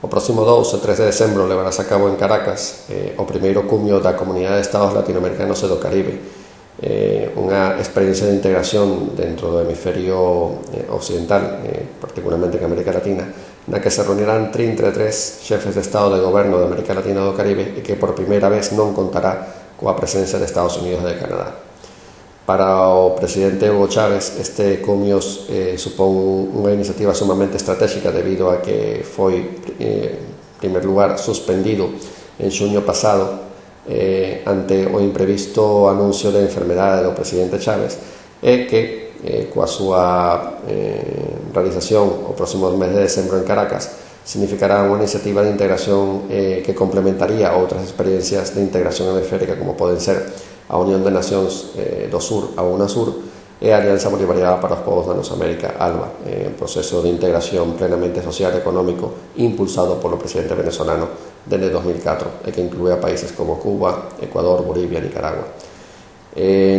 O próximo 2 e 3 de decembro levará-se a cabo en Caracas o primeiro cumio da Comunidade de Estados Latinoamericanos e do Caribe, unha experiencia de integración dentro do hemisferio occidental, particularmente en América Latina, na que se reunirán 33 xefes de Estado e de Goberno de América Latina e do Caribe e que por primeira vez non contará coa presencia de Estados Unidos e de Canadá. Para o presidente Hugo Chávez, este cumio supón unha iniciativa sumamente estratégica debido a que foi, en primer lugar, suspendido en xuño pasado ante o imprevisto anuncio de enfermedade do presidente Chávez e que coa súa realización o próximo mes de decembro en Caracas significará unha iniciativa de integración que complementaría outras experiencias de integración hemisférica como poden ser a Unión de Nacións do Sur, a UNASUR, e a Alianza Bolivariana para os Povos da Nosa América, ALBA, un proceso de integración plenamente social e económico impulsado polo presidente venezolano desde 2004 e que inclúe a países como Cuba, Ecuador, Bolivia e Nicaragua.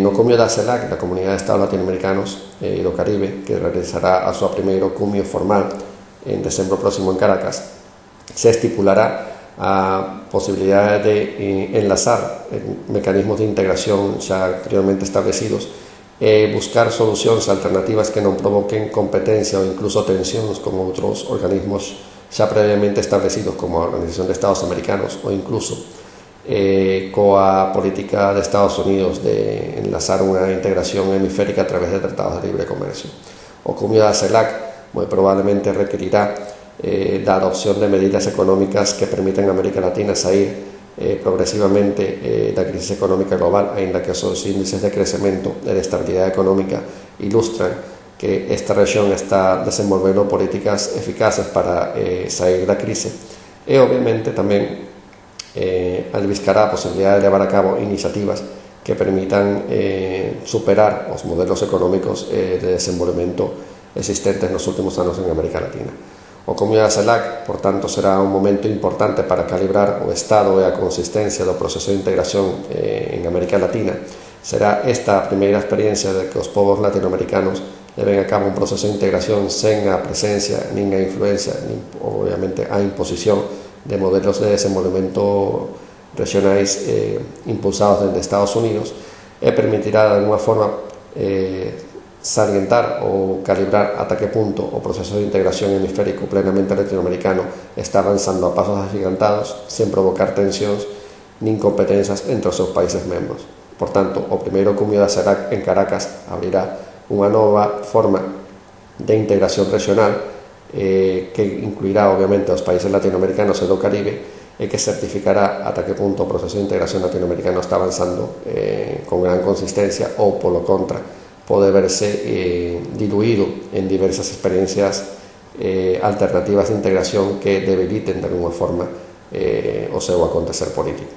No cumio da CELAC, da Comunidade de Estados Latinoamericanos e do Caribe, que realizará a súa primeiro cumio formal en decembro próximo en Caracas, se estipulará a posibilidade de enlazar mecanismos de integración xa anteriormente establecidos e buscar solucións alternativas que non provoquen competencia ou incluso tensións con outros organismos xa previamente establecidos como a Organización de Estados Americanos ou incluso coa política de Estados Unidos de enlazar unha integración hemisférica a través de tratados de libre comercio. O cumio da CELAC moi probablemente requerirá da adopción de medidas económicas que permitan a América Latina sair progresivamente da crisis económica global, aínda que os seus índices de crecemento e de estabilidade económica ilustran que esta rexión está desenvolvendo políticas eficaces para sair da crise e obviamente tamén albiscará a posibilidade de levar a cabo iniciativas que permitan superar os modelos económicos de desenvolvemento existentes nos últimos anos en América Latina. O cumio da CELAC, por tanto, será un momento importante para calibrar o estado e a consistencia do proceso de integración en América Latina. Será esta a primeira experiencia de que os povos latinoamericanos leven a cabo un proceso de integración sen a presencia, nin a influencia, nin, obviamente, a imposición de modelos de desenvolvemento regionais impulsados desde Estados Unidos e permitirá, de alguma forma, salientar ou calibrar ata que punto o proceso de integración hemisférico plenamente latinoamericano está avanzando a pasos agigantados sen provocar tensións nin competencias entre os seus países membros. Por tanto, o primeiro cumio da CELAC en Caracas abrirá unha nova forma de integración regional que incluirá obviamente os países latinoamericanos e do Caribe e que certificará ata que punto o proceso de integración latinoamericano está avanzando con gran consistencia ou, polo contra, pode verse diluído en diversas experiencias alternativas de integración que debiliten de alguna forma o seu acontecer político.